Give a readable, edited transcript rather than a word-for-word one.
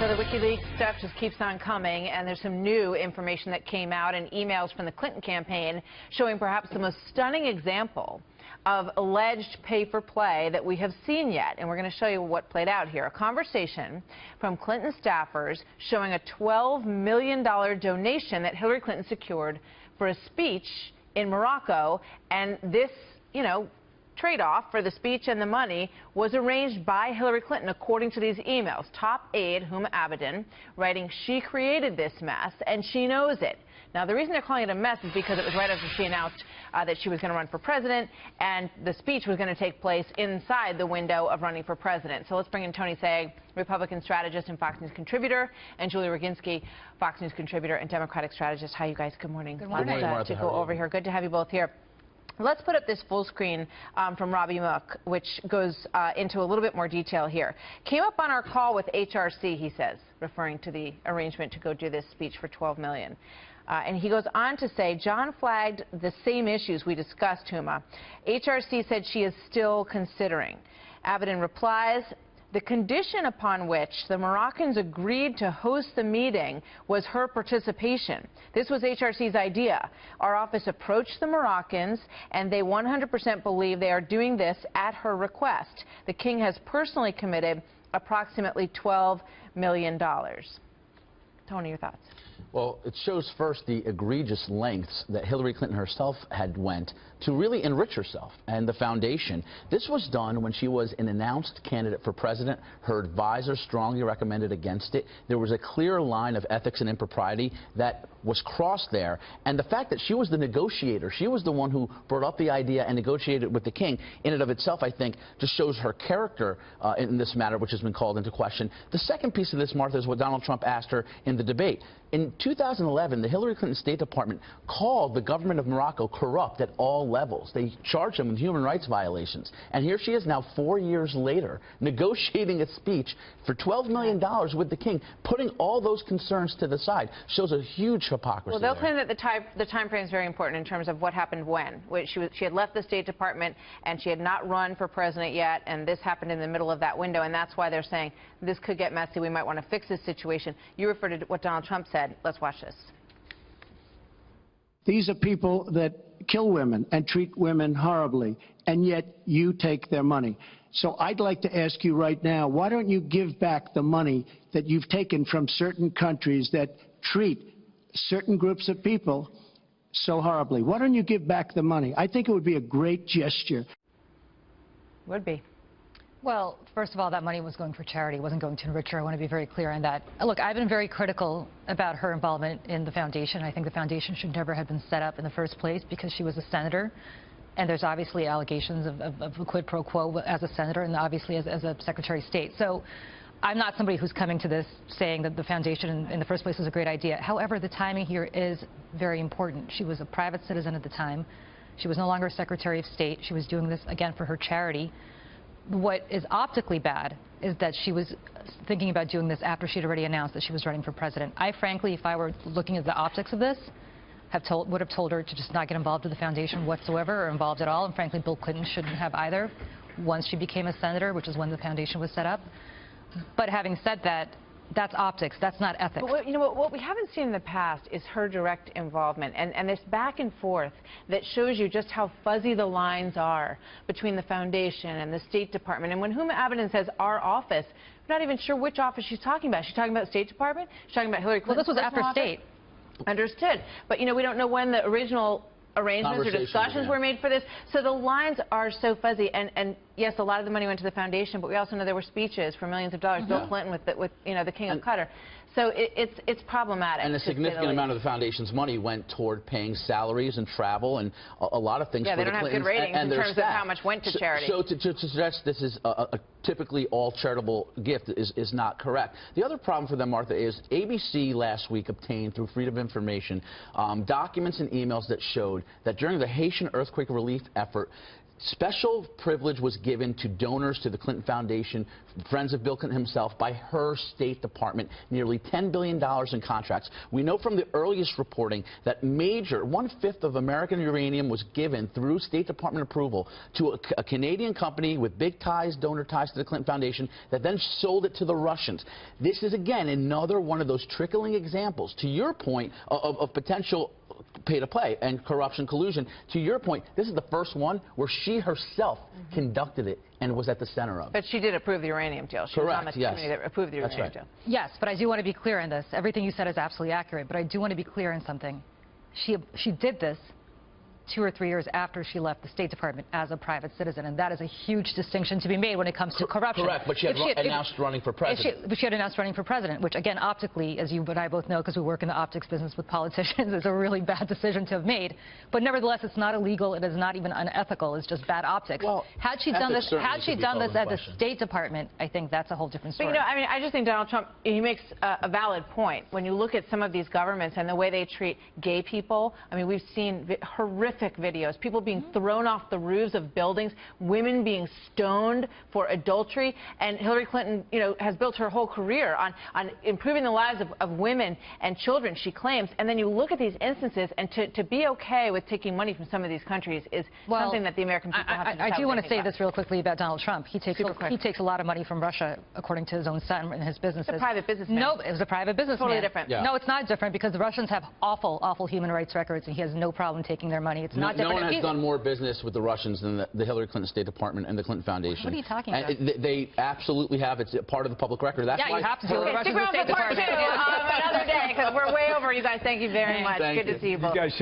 So the WikiLeaks stuff just keeps on coming, and there's some new information that came out and emails from the Clinton campaign showing perhaps the most stunning example of alleged pay-for-play that we have seen yet. And we're going to show you what played out here. A conversation from Clinton staffers showing a $12 million donation that Hillary Clinton secured for a speech in Morocco. And this, trade-off for the speech and the money was arranged by Hillary Clinton, according to these emails. Top aide Huma Abedin writing, "She created this mess, and she knows it." Now, the reason they're calling it a mess is because it was right after she announced that she was going to run for president, and the speech was going to take place inside the window of running for president. So let's bring in Tony Sayegh, Republican strategist and Fox News contributor, and Julie Roginsky, Fox News contributor and Democratic strategist. Hi, you guys. Good morning. Good morning. To go over here. Good to have you both here. Let's put up this full screen from Robbie Mook, which goes into a little bit more detail here. Came up on our call with HRC, he says, referring to the arrangement to go do this speech for $12 million. And he goes on to say, John flagged the same issues we discussed, Huma. HRC said she is still considering. Abedin replies, the condition upon which the Moroccans agreed to host the meeting was her participation. This was HRC's idea. Our office approached the Moroccans, and they 100% believe they are doing this at her request. The king has personally committed approximately $12 million. Tony, your thoughts? Well, it shows first the egregious lengths that Hillary Clinton herself had went to really enrich herself and the foundation. This was done when she was an announced candidate for president. Her advisor strongly recommended against it. There was a clear line of ethics and impropriety that was crossed there. And the fact that she was the negotiator, she was the one who brought up the idea and negotiated with the king, in and of itself, I think, just shows her character in this matter, which has been called into question. The second piece of this, Martha, is what Donald Trump asked her in the debate. In 2011, the Hillary Clinton State Department called the government of Morocco corrupt at all levels. They charged them with human rights violations. And here she is now 4 years later, negotiating a speech for $12 million with the king, putting all those concerns to the side. Shows a huge hypocrisy. Well, they'll claim that the time frame is very important in terms of what happened when. She had left the State Department, and she had not run for president yet, and this happened in the middle of that window, and that's why they're saying this could get messy. We might want to fix this situation. You referred to what Donald Trump said. Let's watch this. These are people that kill women and treat women horribly, and yet you take their money. So I'd like to ask you right now, why don't you give back the money that you've taken from certain countries that treat certain groups of people so horribly? Why don't you give back the money? I think it would be a great gesture. Would be. Well, first of all, that money was going for charity. It wasn't going to enrich her. I want to be very clear on that. Look, I've been very critical about her involvement in the foundation. I think the foundation should never have been set up in the first place because she was a senator. And there's obviously allegations of a quid pro quo as a senator and obviously as a Secretary of State. So I'm not somebody who's coming to this saying that the foundation in the first place was a great idea. However, the timing here is very important. She was a private citizen at the time. She was no longer Secretary of State. She was doing this, again, for her charity. What is optically bad is that she was thinking about doing this after she'd already announced that she was running for president. I, frankly, if I were looking at the optics of this, would have told her to just not get involved with the foundation whatsoever or involved at all. And frankly, Bill Clinton shouldn't have either once she became a senator, which is when the foundation was set up. But having said that, that's optics. That's not ethics. But what we haven't seen in the past is her direct involvement and this back and forth that shows you just how fuzzy the lines are between the foundation and the State Department. And when Huma Abedin says our office, we're not even sure which office she's talking about. She's talking about State Department? She's talking about Hillary Clinton? Well, this was after State. Understood. But, we don't know when the original arrangements or discussions were made for this. So the lines are so fuzzy. And yes, a lot of the money went to the foundation, but we also know there were speeches for millions of dollars. Bill Clinton with the King of Qatar. So it's problematic. And a significant amount of the foundation's money went toward paying salaries and travel and a lot of things for the Clintons. Yeah, they don't have good ratings in terms of how much went to charity. So to suggest this is a typically all charitable gift is not correct. The other problem for them, Martha, is ABC last week obtained through Freedom of Information documents and emails that showed that during the Haitian earthquake relief effort, Special privilege was given to donors to the Clinton Foundation, friends of Bill Clinton himself, by her State Department, nearly $10 billion in contracts. We know from the earliest reporting that one-fifth of American uranium was given through State Department approval to a Canadian company with big ties, donor ties to the Clinton Foundation, that then sold it to the Russians. This is, again, another one of those trickling examples, to your point, of potential pay-to-play and corruption collusion. To your point, this is the first one where she herself conducted it and was at the center of it. But she did approve the uranium deal. She was on the committee that approved the uranium deal. Yes, but I do want to be clear on this. Everything you said is absolutely accurate, but I do want to be clear on something. She did this 2 or 3 years after she left the State Department as a private citizen, and that is a huge distinction to be made when it comes to corruption. Correct, but she had announced running for president. But she had announced running for president, which, again, optically, as you and I both know, because we work in the optics business with politicians, is a really bad decision to have made. But nevertheless, it's not illegal. It is not even unethical. It's just bad optics. Well, had she done this at the State Department, I think that's a whole different story. But, you know, I mean, I just think Donald Trump, he makes a valid point. When you look at some of these governments and the way they treat gay people, I mean, we've seen horrific videos. People being thrown off the roofs of buildings, women being stoned for adultery, and Hillary Clinton, you know, has built her whole career on improving the lives of women and children, she claims. And then you look at these instances, and to be okay with taking money from some of these countries is something that the American people have to decide. I do want to say this real quickly about Donald Trump. He takes a lot of money from Russia, according to his own son and his businesses. It's a private businessman. No, it was a private businessman. Totally different. Yeah. No, it's not different, because the Russians have awful, awful human rights records, and he has no problem taking their money. It's not different. No one has done more business with the Russians than the Hillary Clinton State Department and the Clinton Foundation. What are you talking about? They absolutely have. It's part of the public record. That's why you have to do the Russians Stick around State for part Department. 2 another day, because we're way over. You guys, thank you very much. Good to see you both.